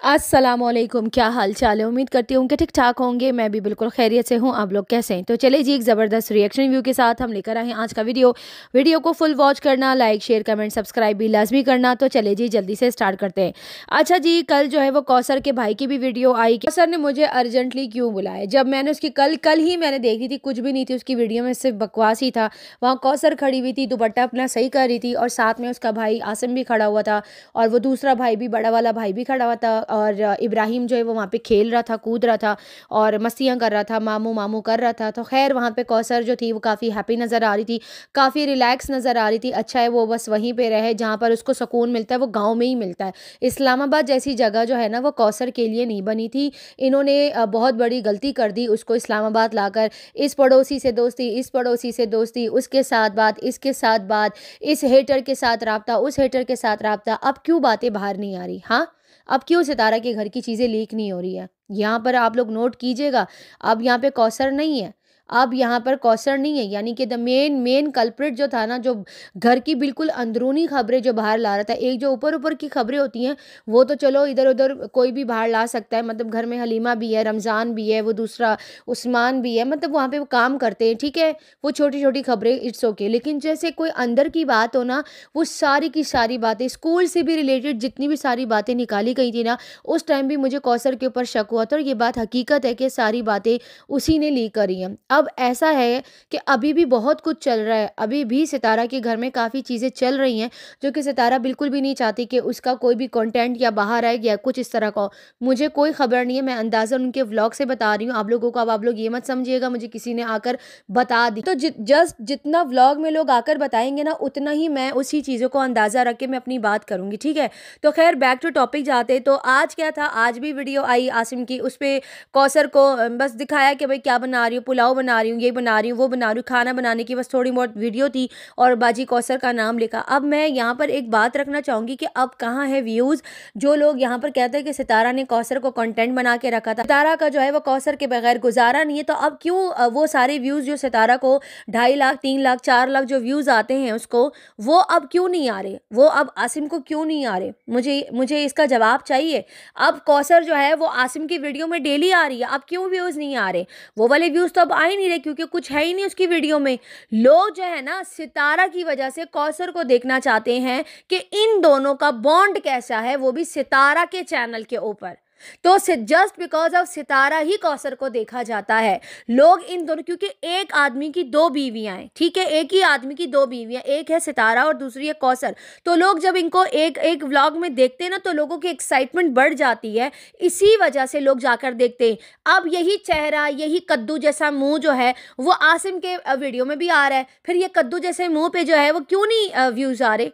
अस्सलामुअलैकुम, क्या हाल चाल है। उम्मीद करती हूँ कि ठीक ठाक होंगे। मैं भी बिल्कुल खैरियत से हूँ। आप लोग कैसे हैं? तो चलिए जी, एक ज़बरदस्त रिएक्शन व्यू के साथ हम लेकर आए हैं आज का वीडियो को फुल वॉच करना, लाइक शेयर कमेंट सब्सक्राइब भी लाजमी करना। तो चलिए जी, जल्दी से स्टार्ट करते हैं। अच्छा जी, कल जो है वो कौसर के भाई की भी वीडियो आई। कौसर ने मुझे अर्जेंटली क्यों बुलाया। जब मैंने उसकी कल ही मैंने देखी थी, कुछ भी नहीं थी उसकी वीडियो में, सिर्फ बकवास ही था। वहाँ कौसर खड़ी हुई थी, दुपट्टा अपना सही कर रही थी और साथ में उसका भाई आसिम भी खड़ा हुआ था और वो दूसरा भाई भी, बड़ा वाला भाई भी खड़ा हुआ था और इब्राहिम जो है वो वहाँ पे खेल रहा था, कूद रहा था और मस्तियाँ कर रहा था, मामू मामू कर रहा था। तो खैर वहाँ पे कौसर जो थी वो काफ़ी हैप्पी नज़र आ रही थी, काफ़ी रिलैक्स नज़र आ रही थी। अच्छा है वो बस वहीं पे रहे जहाँ पर उसको सुकून मिलता है, वो गाँव में ही मिलता है। इस्लामाबाद जैसी जगह जो है ना वो कौसर के लिए नहीं बनी थी। इन्होंने बहुत बड़ी गलती कर दी उसको इस्लामाबाद लाकर। इस पड़ोसी से दोस्ती, इस पड़ोसी से दोस्ती, उसके साथ बात, इसके साथ बात, इस हेटर के साथ राब्ता, उस हेटर के साथ राब्ता। अब क्यों बातें बाहर नहीं आ रही? हाँ, अब क्यों सितारा के घर की चीज़ें लीक नहीं हो रही है? यहाँ पर आप लोग नोट कीजिएगा, अब यहाँ पे कौसर नहीं है। अब यहाँ पर कौसर नहीं है, यानी कि द मेन मेन कल्प्रिट जो था ना, जो घर की बिल्कुल अंदरूनी खबरें जो बाहर ला रहा था। एक जो ऊपर ऊपर की खबरें होती हैं वो तो चलो इधर उधर कोई भी बाहर ला सकता है, मतलब घर में हलीमा भी है, रमज़ान भी है, वो दूसरा उस्मान भी है, मतलब वहाँ पे वो काम करते हैं, ठीक है, वो छोटी छोटी खबरें, इट्स ओके। लेकिन जैसे कोई अंदर की बात हो ना, वो सारी की सारी बातें, स्कूल से भी रिलेटेड जितनी भी सारी बातें निकाली गई थी ना, उस टाइम भी मुझे कौसर के ऊपर शक हुआ था। और ये बात हकीकत है कि सारी बातें उसी ने लीक करी हैं। अब ऐसा है कि अभी भी बहुत कुछ चल रहा है, अभी भी सितारा के घर में काफ़ी चीज़ें चल रही हैं जो कि सितारा बिल्कुल भी नहीं चाहती कि उसका कोई भी कंटेंट या बाहर आए या कुछ इस तरह का हो। मुझे कोई खबर नहीं है, मैं अंदाज़न उनके व्लॉग से बता रही हूँ आप लोगों को। अब आप लोग ये मत समझिएगा मुझे किसी ने आकर बता दी। तो जस्ट जितना व्लॉग में लोग आकर बताएंगे ना, उतना ही मैं उसी चीज़ों को अंदाज़ा रख के मैं अपनी बात करूँगी, ठीक है। तो खैर बैक टू टॉपिक जाते। तो आज क्या था, आज भी वीडियो आई आसिम की, उस पर कौसर को बस दिखाया कि भाई क्या बना रही हूँ, पुलाव बना रही हूँ, ये बना रही हूँ, वो बना रही हूँ, खाना बनाने की बस थोड़ी बहुत वीडियो थी और बाजी कौसर का नाम लिखा। अब मैं यहाँ पर एक बात रखना चाहूँगी कि अब कहाँ है व्यूज़। जो लोग यहाँ पर कहते हैं कि सितारा ने कौसर को कंटेंट बना के रखा था, सितारा का जो है वो कौसर के बगैर गुजारा नहीं है, तो अब क्यों वो सारे व्यूज़ जो सितारा को 2.5 लाख 3 लाख 4 लाख जो व्यूज़ आते हैं उसको, वो अब क्यों नहीं आ रहे, वो अब आसिम को क्यों नहीं आ रहे? मुझे मुझे इसका जवाब चाहिए। अब कौसर जो है वो आसिम की वीडियो में डेली आ रही है, अब क्यों व्यूज़ नहीं आ रहे? वो वाले व्यूज़ तो अब आ ही नहीं रहे क्योंकि कुछ है ही नहीं उसकी वीडियो में। लोग जो है ना सितारा की वजह से कौसर को देखना चाहते हैं कि इन दोनों का बॉन्ड कैसा है, वो भी सितारा के चैनल के ऊपर। तो जस्ट बिकॉज ऑफ सितारा ही कौसर को देखा जाता है। लोग इन दोनों, क्योंकि एक आदमी की दो बीवियां हैं, ठीक है, एक ही आदमी की दो बीवियां, एक है सितारा और दूसरी है कौसर। तो लोग जब इनको एक एक व्लॉग में देखते हैं ना, तो लोगों की एक्साइटमेंट बढ़ जाती है, इसी वजह से लोग जाकर देखते हैं। अब यही चेहरा, यही कद्दू जैसा मुंह जो है वो आसिम के वीडियो में भी आ रहा है, फिर ये कद्दू जैसे मुंह पे जो है वो क्यों नहीं व्यूज आ रहे?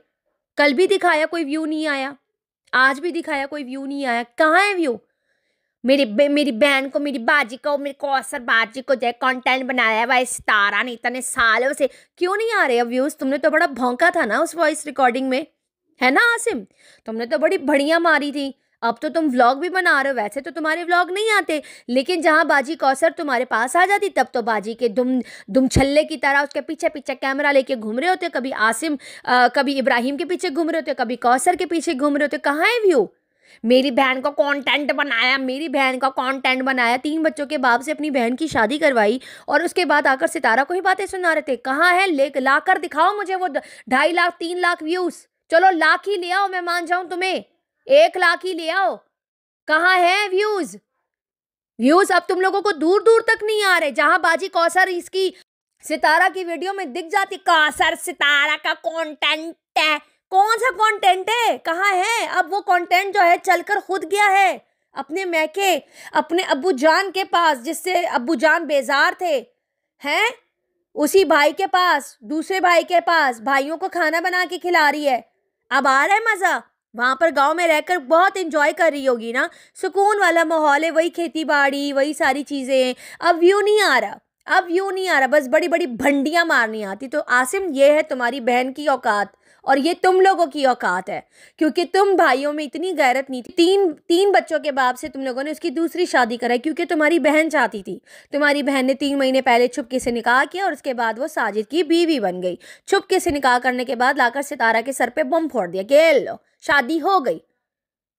कल भी दिखाया कोई व्यू नहीं आया, आज भी दिखाया कोई व्यू नहीं आया, कहाँ है व्यू? मेरी बहन को, मेरी बाजी को, मेरे कौसर बाजी को जो है कंटेंट बनाया है भाई सितारा ने इतने सालों से, क्यों नहीं आ रहे अब व्यूज? तुमने तो बड़ा भौंका था ना उस वॉइस रिकॉर्डिंग में, है ना आसिम? तुमने तो बड़ी बढ़िया मारी थी। अब तो तुम व्लॉग भी बना रहे हो, वैसे तो तुम्हारे व्लॉग नहीं आते, लेकिन जहां बाजी कौसर तुम्हारे पास आ जाती तब तो बाजी के दुम छल्ले की तरह उसके पीछे पीछे कैमरा लेके घूम रहे होते। कभी आसिम कभी इब्राहिम के पीछे घूम रहे होते, कभी कौसर के पीछे घूम रहे होते। कहाँ है व्यू? मेरी बहन को कंटेंट बनाया, मेरी बहन का कंटेंट बनाया, 3 बच्चों के बाप से अपनी बहन की शादी करवाई और उसके बाद आकर सितारा को ही बातें सुना रहे थे। कहाँ है? ले लाकर दिखाओ मुझे वो 2.5 लाख 3 लाख व्यूज। चलो लाख ही ले आओ, मैं मान जाऊं तुम्हें, 1 लाख ही ले आओ। कहाँ है व्यूज? व्यूज अब तुम लोगों को दूर दूर तक नहीं आ रहे। जहां बाजी कौसर इसकी सितारा की वीडियो में दिख जाती, कौसर सितारा का कंटेंट है, कौन सा कंटेंट है? कहाँ है? अब वो कंटेंट जो है चलकर खुद गया है अपने मैके, अपने अब्बू जान के पास, जिससे अब्बू जान बेजार थे, हैं? उसी भाई के पास, दूसरे भाई के पास, भाइयों को खाना बना के खिला रही है। अब आ रहा है मजा? वहां पर गांव में रहकर बहुत एंजॉय कर रही होगी ना, सुकून वाला माहौल है, वही खेती बाड़ी, वही सारी चीजें। अब व्यू नहीं आ रहा, अब व्यू नहीं आ रहा, बस बड़ी बड़ी भंडियां मारनी आती। तो आसिम, ये है तुम्हारी बहन की औकात और ये तुम लोगों की औकात है, क्योंकि तुम भाइयों में इतनी गैरत नहीं थी। तीन तीन बच्चों के बाप से तुम लोगों ने उसकी दूसरी शादी कराई क्योंकि तुम्हारी बहन चाहती थी। तुम्हारी बहन ने 3 महीने पहले छुपके से निकाह किया और उसके बाद वो साजिद की बीवी बन गई। छुपके से निकाह करने के बाद लाकर सितारा के सर पे बम फोड़ दिया कि लो शादी हो गई।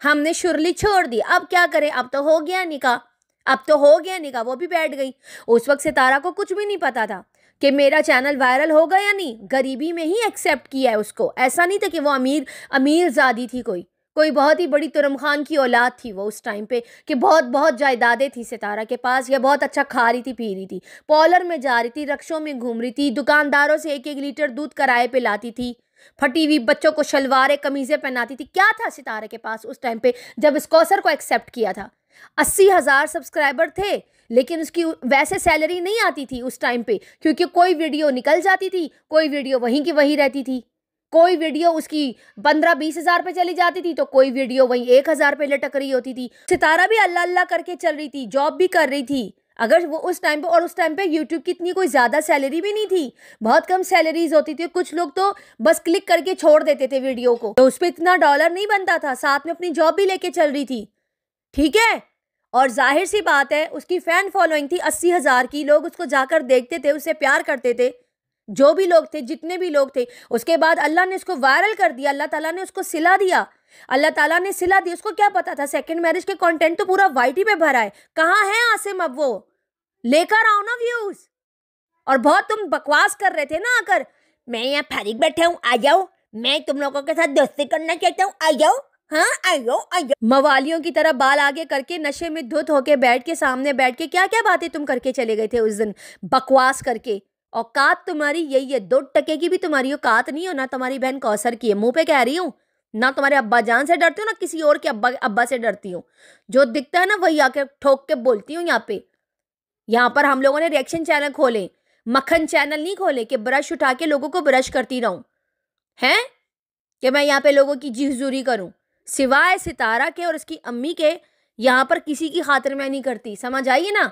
हमने शुरली छोड़ दी, अब क्या करें, अब तो हो गया निकाह, अब तो हो गया निकाह, वो भी बैठ गई। उस वक्त सितारा को कुछ भी नहीं पता था कि मेरा चैनल वायरल होगा या नहीं, गरीबी में ही एक्सेप्ट किया है उसको। ऐसा नहीं था कि वो अमीर ज़ादी थी, कोई बहुत ही बड़ी तुरम खान की औलाद थी वो उस टाइम पे, कि बहुत बहुत जायदादें थी सितारा के पास, या बहुत अच्छा खा रही थी, पी रही थी, पॉलर में जा रही थी, रक्षों में घूम रही थी, दुकानदारों से 1-1 लीटर दूध किराए पे लाती थी, फटी हुई बच्चों को शलवारें कमीजें पहनाती थी। क्या था सितारे के पास उस टाइम पे जब इस कौसर को एक्सेप्ट किया था? 80,000 सब्सक्राइबर थे, लेकिन उसकी वैसे सैलरी नहीं आती थी उस टाइम पे, क्योंकि कोई वीडियो निकल जाती थी, कोई वीडियो वहीं की वहीं रहती थी, कोई वीडियो उसकी 15-20 हजार पे चली जाती थी, तो कोई वीडियो वहीं 1,000 पे लटक रही होती थी। सितारा भी अल्लाह अल्लाह करके चल रही थी, जॉब भी कर रही थी। अगर वो उस टाइम पे, और उस टाइम पे यूट्यूब की इतनी कोई ज़्यादा सैलरी भी नहीं थी, बहुत कम सैलरीज होती थी, कुछ लोग तो बस क्लिक करके छोड़ देते थे वीडियो को, तो उस पर इतना डॉलर नहीं बनता था, साथ में अपनी जॉब भी लेके चल रही थी, ठीक है। और जाहिर सी बात है उसकी फैन फॉलोइंग थी 80,000 की, लोग उसको जाकर देखते थे, उससे प्यार करते थे, जो भी लोग थे, जितने भी लोग थे। उसके बाद अल्लाह ने उसको वायरल कर दिया, अल्लाह ताला ने उसको सिला दिया, अल्लाह ताला ने सिला दी। उसको क्या पता था सेकंड मैरिज के कंटेंट तो पूरा वाईटी पे भरा है, कहाँ है आसिम, अब वो लेकर आओ ना व्यूज। और बहुत तुम बकवास कर रहे थे ना आकर, मैं यहाँ फारिग बैठा हूँ, आ जाओ, मैं तुम लोगों के साथ दोस्ती करना चाहता हूँ, आ जाओ, हाँ आ जाओ। मवालियों की तरह बाल आगे करके, नशे में धुत होके बैठ के, सामने बैठ के क्या क्या बातें तुम करके चले गए थे उस दिन, बकवास करके। औकात तुम्हारी यही है, 2 टके की भी तुम्हारी औकात नहीं हो ना, तुम्हारी बहन कौसर की है, मुंह पे कह रही हूँ ना। तुम्हारे अब्बा जान से डरती हूँ ना किसी और के अब्बा से डरती हूँ, जो दिखता है ना वही आके ठोक के बोलती हूँ। यहाँ पर हम लोगों ने रिएक्शन चैनल खोले, मक्खन चैनल नहीं खोले कि ब्रश उठा के लोगों को ब्रश करती रहूं, हैं कि मैं यहाँ पे लोगों की जी हुजूरी करूं। सिवाय सितारा के और उसकी अम्मी के यहाँ पर किसी की खातिर मैं नहीं करती, समझ आइए ना।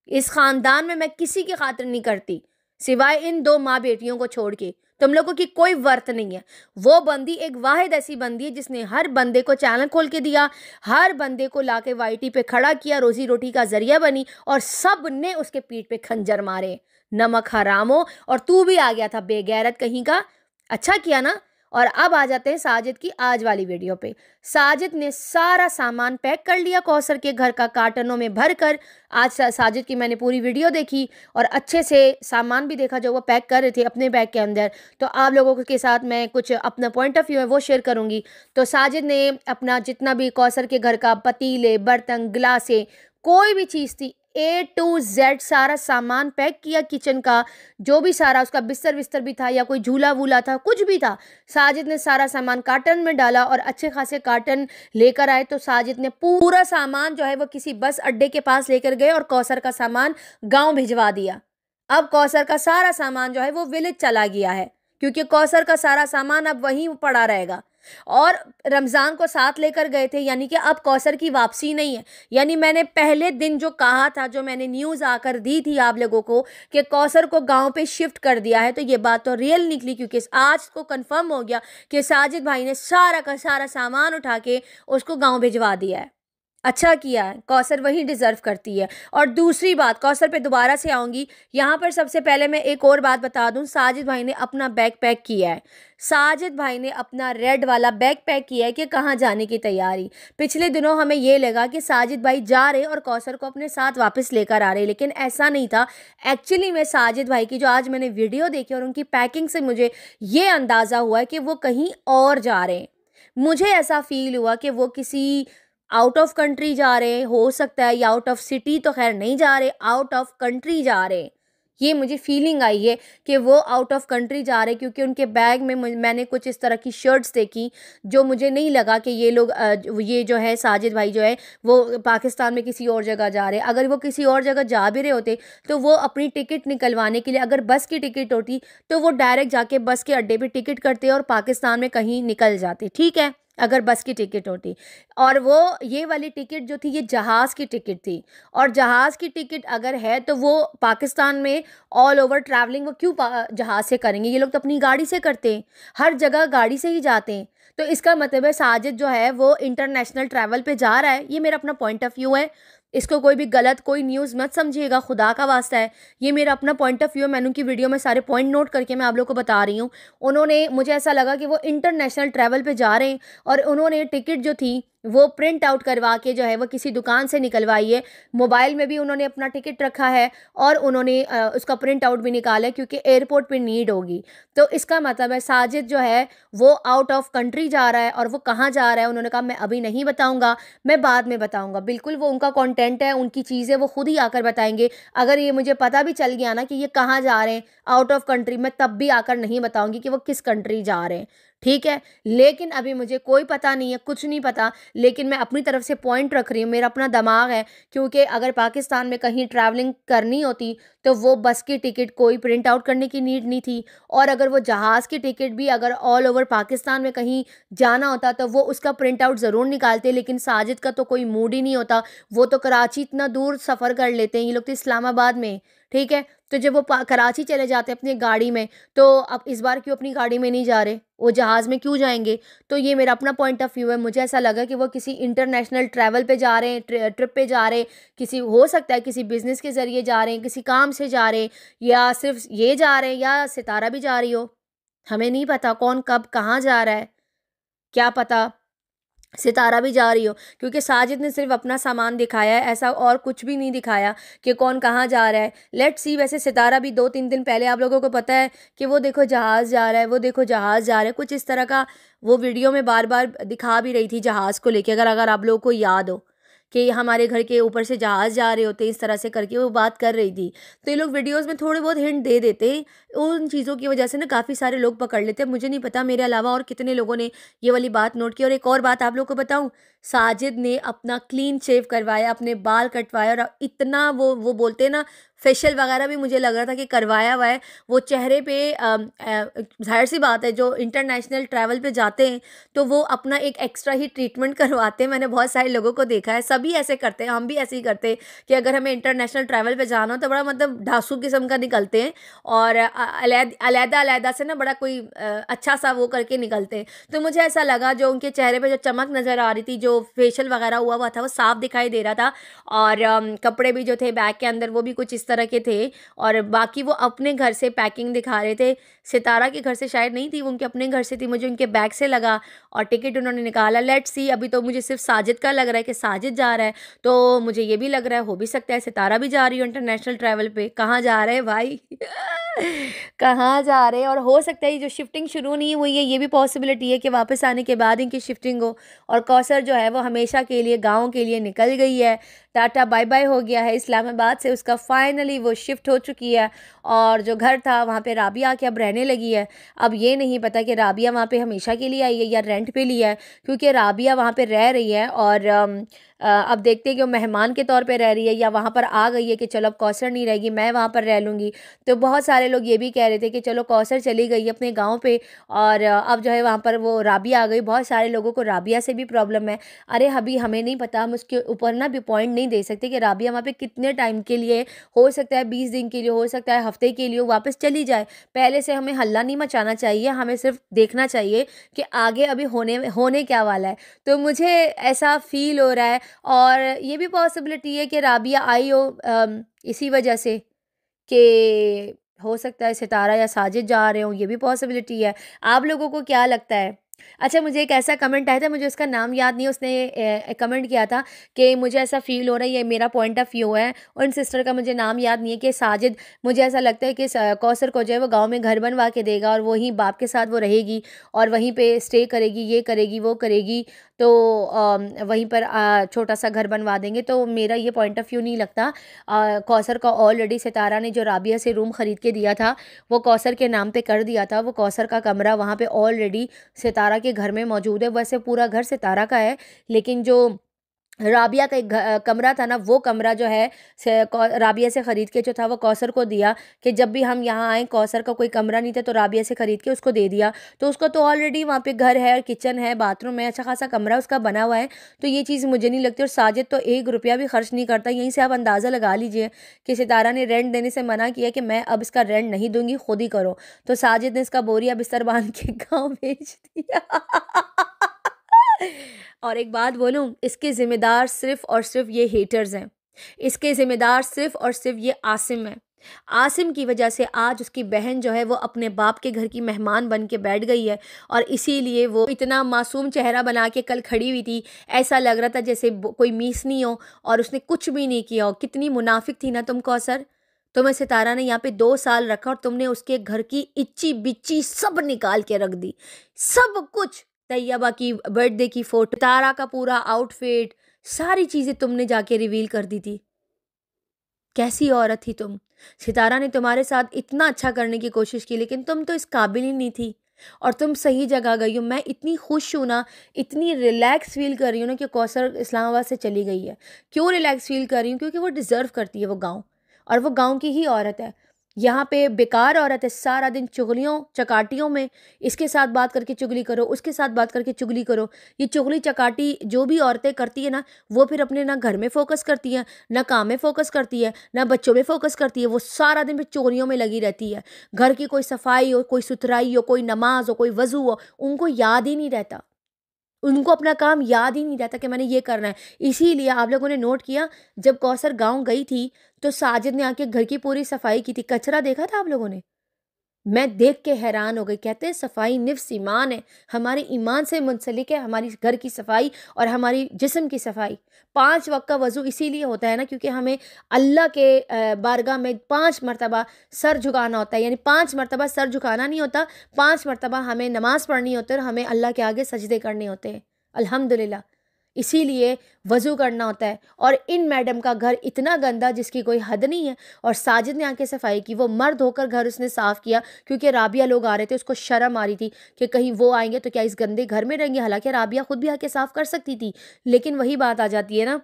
इस खानदान में मैं किसी की खातिर नहीं करती, सिवाय इन 2 माँ बेटियों को छोड़ के। तुम लोगों की कोई वर्थ नहीं है। वो बंदी एक वाहिद ऐसी बंदी है जिसने हर बंदे को चैनल खोल के दिया, हर बंदे को लाके वाईटी पे खड़ा किया, रोजी रोटी का जरिया बनी, और सब ने उसके पीठ पे खंजर मारे। नमक हरामो, और तू भी आ गया था बेगैरत कहीं का। अच्छा किया ना। और अब आ जाते हैं साजिद की आज वाली वीडियो पे। साजिद ने सारा सामान पैक कर लिया कौसर के घर का, कार्टनों में भर कर। आज साजिद की मैंने पूरी वीडियो देखी और अच्छे से सामान भी देखा जो वो पैक कर रहे थे अपने बैग के अंदर। तो आप लोगों के साथ मैं कुछ अपना पॉइंट ऑफ व्यू है वो शेयर करूंगी। तो साजिद ने अपना जितना भी कौसर के घर का पतीले, बर्तन, गिलासें, कोई भी चीज़ थी A to Z सारा सामान पैक किया किचन का, जो भी सारा उसका बिस्तर भी था या कोई झूला वूला था, कुछ भी था, साजिद ने सारा सामान कार्टन में डाला और अच्छे खासे कार्टन लेकर आए। तो साजिद ने पूरा सामान जो है वो किसी बस अड्डे के पास लेकर गए और कौसर का सामान गांव भिजवा दिया। अब कौसर का सारा सामान जो है वो विलेज चला गया है, क्योंकि कौसर का सारा सामान अब वहीं पड़ा रहेगा। और रमज़ान को साथ लेकर गए थे, यानी कि अब कौसर की वापसी नहीं है। यानी मैंने पहले दिन जो कहा था, जो मैंने न्यूज़ आकर दी थी आप लोगों को कि कौसर को गांव पे शिफ्ट कर दिया है, तो ये बात तो रियल निकली, क्योंकि आज को कंफर्म हो गया कि साजिद भाई ने सारा का सारा सामान उठा के उसको गाँव भिजवा दिया है। अच्छा किया है, कौसर वही डिज़र्व करती है। और दूसरी बात, कौसर पे दोबारा से आऊँगी। यहाँ पर सबसे पहले मैं एक और बात बता दूँ, साजिद भाई ने अपना बैग पैक किया है। साजिद भाई ने अपना रेड वाला बैग पैक किया है कि कहाँ जाने की तैयारी। पिछले दिनों हमें ये लगा कि साजिद भाई जा रहे और कौसर को अपने साथ वापस लेकर आ रहे, लेकिन ऐसा नहीं था। एक्चुअली में साजिद भाई की जो आज मैंने वीडियो देखी और उनकी पैकिंग से मुझे ये अंदाज़ा हुआ है कि वो कहीं और जा रहे हैं। मुझे ऐसा फील हुआ कि वो किसी आउट ऑफ कंट्री जा रहे, हो सकता है, या आउट ऑफ सिटी तो खैर नहीं जा रहे, आउट ऑफ कंट्री जा रहे। ये मुझे फीलिंग आई है कि वो आउट ऑफ कंट्री जा रहे, क्योंकि उनके बैग में मैंने कुछ इस तरह की शर्ट्स देखी जो मुझे नहीं लगा कि ये लोग ये जो है साजिद भाई जो है वो पाकिस्तान में किसी और जगह जा रहे। अगर वो किसी और जगह जा भी रहे होते तो वो अपनी टिकट निकलवाने के लिए, अगर बस की टिकट होती तो वो डायरेक्ट जाके बस के अड्डे पे टिकट करते और पाकिस्तान में कहीं निकल जाते, ठीक है, अगर बस की टिकट होती। और वो ये वाली टिकट जो थी ये जहाज़ की टिकट थी, और जहाज़ की टिकट अगर है तो वो पाकिस्तान में ऑल ओवर ट्रैवलिंग वो क्यों जहाज़ से करेंगे? ये लोग तो अपनी गाड़ी से करते हैं, हर जगह गाड़ी से ही जाते हैं। तो इसका मतलब है साजिद जो है वो इंटरनेशनल ट्रैवल पे जा रहा है। ये मेरा अपना पॉइंट ऑफ व्यू है, इसको कोई भी गलत कोई न्यूज़ मत समझिएगा, खुदा का वास्ता है। ये मेरा अपना पॉइंट ऑफ व्यू है, मैंने उनकी वीडियो में सारे पॉइंट नोट करके मैं आप लोग को बता रही हूँ। उन्होंने, मुझे ऐसा लगा कि वो इंटरनेशनल ट्रैवल पे जा रहे हैं और उन्होंने टिकट जो थी वो प्रिंट आउट करवा के जो है वो किसी दुकान से निकलवाई है। मोबाइल में भी उन्होंने अपना टिकट रखा है और उन्होंने उसका प्रिंट आउट भी निकाला है, क्योंकि एयरपोर्ट पे नीड होगी। तो इसका मतलब है साजिद जो है वो आउट ऑफ कंट्री जा रहा है, और वो कहाँ जा रहा है उन्होंने कहा मैं अभी नहीं बताऊंगा, मैं बाद में बताऊंगा। बिल्कुल, वो उनका कंटेंट है, उनकी चीज़ें वो खुद ही आकर बताएंगे। अगर ये मुझे पता भी चल गया ना कि ये कहाँ जा रहे हैं आउट ऑफ कंट्री, मैं तब भी आकर नहीं बताऊंगी कि वो किस कंट्री जा रहे हैं, ठीक है। लेकिन अभी मुझे कोई पता नहीं है, कुछ नहीं पता, लेकिन मैं अपनी तरफ से पॉइंट रख रही हूँ, मेरा अपना दिमाग है। क्योंकि अगर पाकिस्तान में कहीं ट्रैवलिंग करनी होती तो वो बस की टिकट कोई प्रिंट आउट करने की नीड नहीं थी, और अगर वो जहाज़ की टिकट भी अगर ऑल ओवर पाकिस्तान में कहीं जाना होता तो वो उसका प्रिंट आउट ज़रूर निकालते। लेकिन साजिद का तो कोई मूड ही नहीं होता, वो तो कराची इतना दूर सफ़र कर लेते हैं, ये लोग तो इस्लामाबाद में, ठीक है। तो जब वो कराची चले जाते हैं अपनी गाड़ी में, तो अब इस बार क्यों अपनी गाड़ी में नहीं जा रहे, वो जहाज़ में क्यों जाएंगे? तो ये मेरा अपना पॉइंट ऑफ व्यू है। मुझे ऐसा लगा कि वो किसी इंटरनेशनल ट्रैवल पे जा रहे हैं, ट्रिप पे जा रहे हैं, किसी हो सकता है किसी बिजनेस के ज़रिए जा रहे हैं, किसी काम से जा रहे हैं, या सिर्फ ये जा रहे हैं, या सितारा भी जा रही हो, हमें नहीं पता कौन कब कहाँ जा रहा है, क्या पता सितारा भी जा रही हो। क्योंकि साजिद ने सिर्फ अपना सामान दिखाया है, ऐसा और कुछ भी नहीं दिखाया कि कौन कहाँ जा रहा है। लेट्स सी, वैसे सितारा भी 2-3 दिन पहले आप लोगों को पता है कि वो देखो जहाज़ जा रहा है, वो देखो जहाज़ जा रहा है, कुछ इस तरह का वो वीडियो में बार बार दिखा भी रही थी जहाज़ को लेके, अगर अगर आप लोगों को याद हो कि हमारे घर के ऊपर से जहाज़ जा रहे होते, इस तरह से करके वो बात कर रही थी। तो ये लोग वीडियोज़ में थोड़े बहुत हिंट दे देते, उन चीज़ों की वजह से ना काफ़ी सारे लोग पकड़ लेते हैं। मुझे नहीं पता मेरे अलावा और कितने लोगों ने ये वाली बात नोट की। और एक और बात आप लोग को बताऊं, साजिद ने अपना क्लीन शेव करवाया, अपने बाल कटवाया, और इतना वो बोलते हैं ना फेशियल वगैरह भी मुझे लग रहा था कि करवाया हुआ है। वो चेहरे पे ज़ाहिर सी बात है जो इंटरनेशनल ट्रैवल पे जाते हैं तो वो अपना एक एक्स्ट्रा ही ट्रीटमेंट करवाते हैं। मैंने बहुत सारे लोगों को देखा है, सभी ऐसे करते हैं, हम भी ऐसे ही करते हैं कि अगर हमें इंटरनेशनल ट्रैवल पे जाना हो तो बड़ा मतलब ढासू किस्म का निकलते हैं, और अलहदा अलहदा से ना बड़ा कोई अच्छा सा वो करके निकलते हैं। तो मुझे ऐसा लगा जो उनके चेहरे पे जो चमक नज़र आ रही थी, जो फेशियल वगैरह हुआ था, वो साफ दिखाई दे रहा था। और कपड़े भी जो थे बैग के अंदर वो भी कुछ इस तरह के थे, और बाकी वो अपने घर से पैकिंग दिखा रहे थे। सितारा के घर से शायद नहीं थी, वो उनके अपने घर से थी, मुझे उनके बैग से लगा। और टिकट उन्होंने निकाला। लेट्स सी, अभी तो मुझे सिर्फ साजिद का लग रहा है कि साजिद जा रहा है, तो मुझे ये भी लग रहा है हो भी सकता है सितारा भी जा रही हो इंटरनेशनल ट्रैवल पे। कहाँ जा रहे हैं भाई कहाँ जा रहे हैं? और हो सकता है ये जो शिफ्टिंग शुरू नहीं हुई है, ये भी पॉसिबिलिटी है कि वापस आने के बाद इनकी शिफ्टिंग हो, और कौसर जो है वो हमेशा के लिए गाँव के लिए निकल गई है, टाटा बाय बाय हो गया है इस्लामाबाद से, उसका फाइनली वो शिफ्ट हो चुकी है। और जो घर था वहाँ पे राबिया आके अब रहने लगी है। अब ये नहीं पता कि राबिया वहाँ पे हमेशा के लिए आई है या रेंट पे लिया है, क्योंकि राबिया वहाँ पे रह रही है, और अब देखते हैं कि वो मेहमान के तौर पे रह रही है या वहाँ पर आ गई है कि चलो अब कौसर नहीं रहेगी, मैं वहाँ पर रह लूँगी। तो बहुत सारे लोग ये भी कह रहे थे कि चलो कौसर चली गई अपने गाँव पे, और अब जो है वहाँ पर वो राबिया आ गई। बहुत सारे लोगों को राबिया से भी प्रॉब्लम है। अरे अभी हमें नहीं पता, हम उसके ऊपर ना भी पॉइंट नहीं दे सकते कि राबिया वहाँ पे कितने टाइम के लिए, हो सकता है 20 दिन के लिए, हो सकता है हफ्ते के लिए वापस चली जाए। पहले से हमें हल्ला नहीं मचाना चाहिए, हमें सिर्फ देखना चाहिए कि आगे अभी होने क्या वाला है। तो मुझे ऐसा फील हो रहा है, और ये भी पॉसिबिलिटी है कि राबिया आई हो इसी वजह से कि हो सकता है सितारा या साजिद जा रहे हो, ये भी पॉसिबिलिटी है। आप लोगों को क्या लगता है? अच्छा, मुझे एक ऐसा कमेंट आया था, मुझे उसका नाम याद नहीं, उसने कमेंट किया था कि मुझे ऐसा फील हो रहा है, ये मेरा पॉइंट ऑफ व्यू है, उन सिस्टर का मुझे नाम याद नहीं है, कि साजिद, मुझे ऐसा लगता है कि कौसर को जो है वो गाँव में घर बनवा के देगा, और वहीं बाप के साथ वो रहेगी, और वहीं पे स्टे करेगी, ये करेगी वो करेगी। तो वहीं पर छोटा सा घर बनवा देंगे। तो मेरा ये पॉइंट ऑफ व्यू नहीं लगता। कौसर का ऑलरेडी सितारा ने जो राबिया से रूम ख़रीद के दिया था वो कौसर के नाम पे कर दिया था। वो कौसर का कमरा वहाँ पे ऑलरेडी सितारा के घर में मौजूद है। वैसे पूरा घर सितारा का है, लेकिन जो राबिया का एक कमरा था ना, वो कमरा जो है राबिया से ख़रीद के जो था वो कौसर को दिया, कि जब भी हम यहाँ आए, कौसर का कोई कमरा नहीं था तो राबिया से ख़रीद के उसको दे दिया। तो उसको तो ऑलरेडी वहाँ पे घर है, और किचन है, बाथरूम है, अच्छा खासा कमरा उसका बना हुआ है। तो ये चीज़ मुझे नहीं लगती। और साजिद तो 1 रुपया भी खर्च नहीं करता। यहीं से आप अंदाज़ा लगा लीजिए कि सितारा ने रेंट देने से मना किया कि मैं अब इसका रेंट नहीं दूंगी, खुद ही करो। तो साजिद ने इसका बोरिया बिस्तर बांध के गाँव भेज दिया और एक बात बोलूं, इसके ज़िम्मेदार सिर्फ़ और सिर्फ़ ये हेटर्स हैं। इसके ज़िम्मेदार सिर्फ़ और सिर्फ़ ये आसिम है। आसिम की वजह से आज उसकी बहन जो है वो अपने बाप के घर की मेहमान बन के बैठ गई है, और इसीलिए वो इतना मासूम चेहरा बना के कल खड़ी हुई थी, ऐसा लग रहा था जैसे कोई मीसनी हो और उसने कुछ भी नहीं किया हो। कितनी मुनाफिक थी ना तुम कौसर। तुम्हें सितारा ने यहाँ पे 2 साल रखा और तुमने उसके घर की इच्ची बिच्ची सब निकाल के रख दी, सब कुछ। तैयबा की बर्थडे की फोटो, सितारा का पूरा आउटफिट, सारी चीज़ें तुमने जाके रिवील कर दी थी। कैसी औरत थी तुम। सितारा ने तुम्हारे साथ इतना अच्छा करने की कोशिश की, लेकिन तुम तो इस काबिल ही नहीं थी, और तुम सही जगह गई हो। मैं इतनी खुश हूँ ना, इतनी रिलैक्स फील कर रही हूँ ना कि कौसर इस्लामाबाद से चली गई है। क्यों रिलैक्स फील कर रही हूँ? क्योंकि वो डिज़र्व करती है वो गाँव, और वो गाँव की ही औरत है। यहाँ पे बेकार औरत है, सारा दिन चुगलियों चकाटियों में, इसके साथ बात करके चुगली करो, उसके साथ बात करके चुगली करो। ये चुगली चकाटी जो भी औरतें करती है ना, वो फिर अपने ना घर में फोकस करती है, ना काम में फोकस करती है, ना बच्चों में फोकस करती है। वो सारा दिन फिर चोरियों में लगी रहती है। घर की कोई सफाई हो, कोई सुथराई हो, कोई नमाज हो, कोई वजू हो, उनको याद ही नहीं रहता। उनको अपना काम याद ही नहीं रहता कि मैंने ये करना है। इसीलिए आप लोगों ने नोट किया, जब कौसर गाँव गई थी तो साजिद ने आके घर की पूरी सफाई की थी। कचरा देखा था आप लोगों ने? मैं देख के हैरान हो गई। कहते हैं सफाई निफ्स ईमान है, हमारे ईमान से मुंसलिक है हमारी घर की सफाई और हमारी जिस्म की सफाई। 5 वक्त का वज़ू इसीलिए होता है ना, क्योंकि हमें अल्लाह के बारगाह में 5 मरतबा सर झुकाना होता है। यानी 5 मरतबा सर झुकाना नहीं होता, 5 मरतबा हमें नमाज़ पढ़नी होती है और हमें अल्लाह के आगे सजदे करने होते हैं। अल्हम्दुलिल्लाह। इसीलिए वज़ू करना होता है। और इन मैडम का घर इतना गंदा जिसकी कोई हद नहीं है, और साजिद ने आके सफाई की। वो मर्द होकर घर उसने साफ़ किया, क्योंकि राबिया लोग आ रहे थे, उसको शर्म आ रही थी कि कहीं वो आएंगे तो क्या इस गंदे घर में रहेंगे। हालांकि राबिया खुद भी आके साफ़ कर सकती थी, लेकिन वही बात आ जाती है ना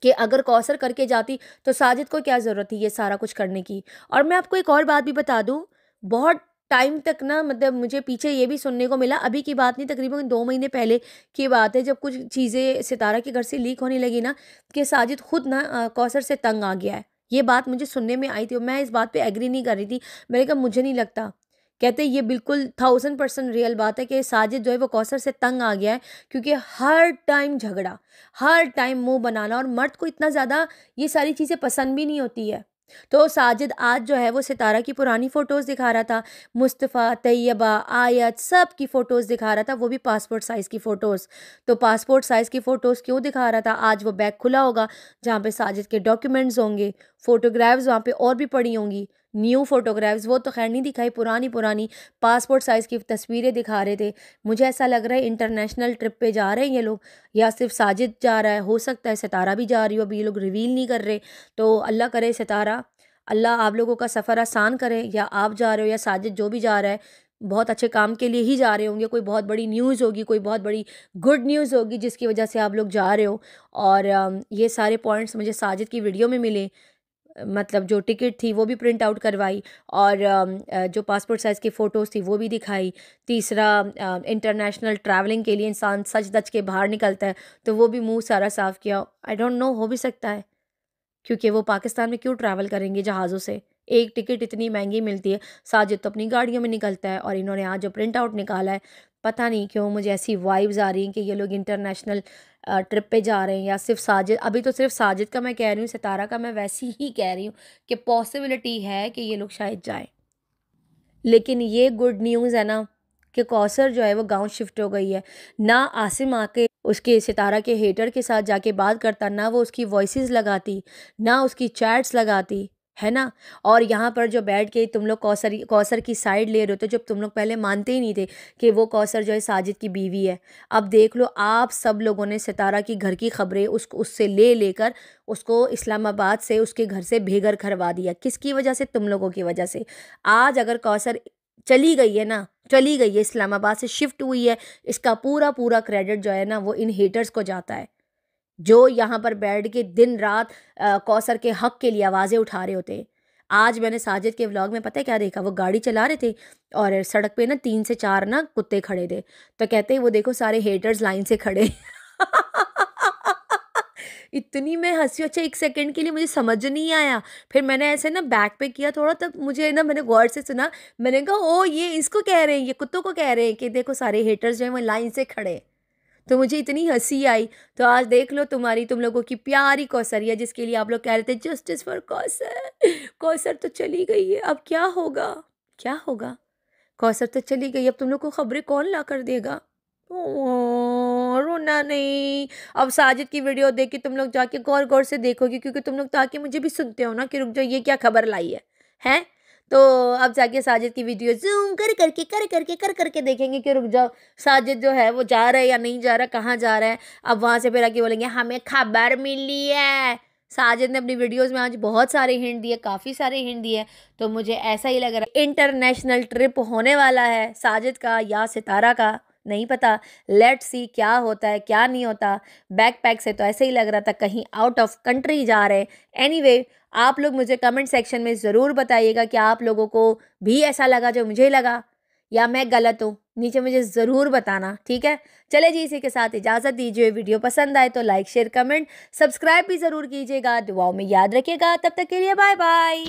कि अगर कौसर करके जाती तो साजिद को क्या ज़रूरत थी ये सारा कुछ करने की। और मैं आपको एक और बात भी बता दूँ, बहुत टाइम तक ना, मतलब मुझे पीछे ये भी सुनने को मिला, अभी की बात नहीं, तकरीबन 2 महीने पहले की बात है, जब कुछ चीज़ें सितारा के घर से लीक होने लगी ना, कि साजिद खुद ना कौसर से तंग आ गया है। ये बात मुझे सुनने में आई थी और मैं इस बात पे एग्री नहीं कर रही थी। मैंने कहा मुझे नहीं लगता। कहते ये बिल्कुल 1000% रियल बात है कि साजिद जो है वो कौसर से तंग आ गया है, क्योंकि हर टाइम झगड़ा, हर टाइम मुंह बनाना, और मर्द को इतना ज़्यादा ये सारी चीज़ें पसंद भी नहीं होती है। तो साजिद आज जो है वो सितारा की पुरानी फ़ोटोज़ दिखा रहा था, मुस्तफ़ा, तैयबा, आयत, सब की फ़ोटोज़ दिखा रहा था, वो भी पासपोर्ट साइज़ की फ़ोटोज़। तो पासपोर्ट साइज़ की फ़ोटोज़ क्यों दिखा रहा था? आज वो बैग खुला होगा जहाँ पे साजिद के डॉक्यूमेंट्स होंगे, फ़ोटोग्राफ्स वहाँ पे और भी पड़ी होंगी, न्यू फ़ोटोग्राफ्स। वो तो खैर नहीं दिखाई, पुरानी पुरानी पासपोर्ट साइज़ की तस्वीरें दिखा रहे थे। मुझे ऐसा लग रहा है इंटरनेशनल ट्रिप पे जा रहे हैं ये लोग, या सिर्फ साजिद जा रहा है, हो सकता है सितारा भी जा रही हो, अभी ये लोग रिवील नहीं कर रहे। तो अल्लाह करे सितारा, अल्लाह आप लोगों का सफ़र आसान करे, या आप जा रहे हो या साजिद जो भी जा रहा है, बहुत अच्छे काम के लिए ही जा रहे होंगे। कोई बहुत बड़ी न्यूज़ होगी, कोई बहुत बड़ी गुड न्यूज़ होगी जिसकी वजह से आप लोग जा रहे हो। और ये सारे पॉइंट्स मुझे साजिद की वीडियो में मिले। मतलब जो टिकट थी वो भी प्रिंट आउट करवाई, और जो पासपोर्ट साइज़ की फ़ोटोज़ थी वो भी दिखाई। तीसरा, इंटरनेशनल ट्रैवलिंग के लिए इंसान सच धज के बाहर निकलता है, तो वो भी मुंह सारा साफ़ किया। आई डोंट नो, हो भी सकता है, क्योंकि वो पाकिस्तान में क्यों ट्रैवल करेंगे जहाज़ों से? एक टिकट इतनी महंगी मिलती है। साजिद तो अपनी गाड़ियों में निकलता है, और इन्होंने आज जो प्रिंट आउट निकाला है, पता नहीं क्यों मुझे ऐसी वाइब्स आ रही हैं कि ये लोग इंटरनेशनल ट्रिप पे जा रहे हैं, या सिर्फ साजिद। अभी तो सिर्फ साजिद का मैं कह रही हूँ, सितारा का मैं वैसी ही कह रही हूँ कि पॉसिबिलिटी है कि ये लोग शायद जाएं। लेकिन ये गुड न्यूज़ है ना कि कौसर जो है वो गांव शिफ्ट हो गई है। ना आसिम आके उसके सितारा के हेटर के साथ जाके बात करता, ना वो उसकी वॉइसेस लगाती, ना उसकी चैट्स लगाती, है ना। और यहाँ पर जो बैठ के तुम लोग कौसर कौसर की साइड ले रहे हो, तो जब तुम लोग पहले मानते ही नहीं थे कि वो कौसर जो है साजिद की बीवी है। अब देख लो, आप सब लोगों ने सितारा की घर की खबरें उसको उससे ले लेकर उसको इस्लामाबाद से, उसके घर से बेघर करवा दिया। किसकी वजह से? तुम लोगों की वजह से। आज अगर कौसर चली गई है ना, चली गई है, इस्लामाबाद से शिफ्ट हुई है, इसका पूरा पूरा क्रेडिट जो है ना वो इन हेटर्स को जाता है, जो यहाँ पर बैठ के दिन रात कौसर के हक के लिए आवाज़ें उठा रहे होते हैं। आज मैंने साजिद के व्लॉग में पता है क्या देखा? वो गाड़ी चला रहे थे और सड़क पे ना 3 से 4 ना कुत्ते खड़े थे, तो कहते हैं वो देखो सारे हेटर्स लाइन से खड़े। इतनी मैं हंसी, अच्छा 1 सेकंड के लिए मुझे समझ नहीं आया, फिर मैंने ऐसे ना बैक पे किया थोड़ा, तब मुझे ना, मैंने गौर से सुना, मैंने कहा ओ ये इसको कह रहे हैं, ये कुत्तों को कह रहे हैं कि देखो सारे हेटर्स जो हैं वो लाइन से खड़े। तो मुझे इतनी हंसी आई। तो आज देख लो तुम लोगों की प्यारी कौसरिया, जिसके लिए आप लोग कह रहे थे जस्टिस फॉर कौसर। कौसर तो चली गई है, अब क्या होगा, क्या होगा? कौसर तो चली गई, अब तुम लोग को खबरें कौन ला कर देगा? रोना नहीं। अब साजिद की वीडियो देख के तुम लोग जाके गौर गौर से देखोगे, क्योंकि तुम लोग तो आके मुझे भी सुनते हो ना कि रुक जाओ ये क्या खबर लाई है, हैं? तो अब जाके साजिद की वीडियो जूम कर करके देखेंगे कि रुक जाओ साजिद जो है वो जा रहा है या नहीं जा रहा, कहाँ जा रहा है। अब वहां से फिर आके बोलेंगे हमें खबर मिली है। साजिद ने अपनी वीडियोस में आज बहुत सारे हिंट दिए, काफ़ी सारे हिंट दिए। तो मुझे ऐसा ही लग रहा है इंटरनेशनल ट्रिप होने वाला है साजिद का या सितारा का, नहीं पता। लेट्स सी क्या होता है क्या नहीं होता। बैकपैक से तो ऐसे ही लग रहा था कहीं आउट ऑफ कंट्री जा रहे हैं। एनीवे, आप लोग मुझे कमेंट सेक्शन में ज़रूर बताइएगा कि आप लोगों को भी ऐसा लगा जो मुझे लगा, या मैं गलत हूँ। नीचे मुझे ज़रूर बताना, ठीक है? चले जी, इसी के साथ इजाज़त दीजिए। वीडियो पसंद आए तो लाइक शेयर कमेंट सब्सक्राइब भी ज़रूर कीजिएगा। दुआओं में याद रखिएगा। तब तक के लिए बाय बाय।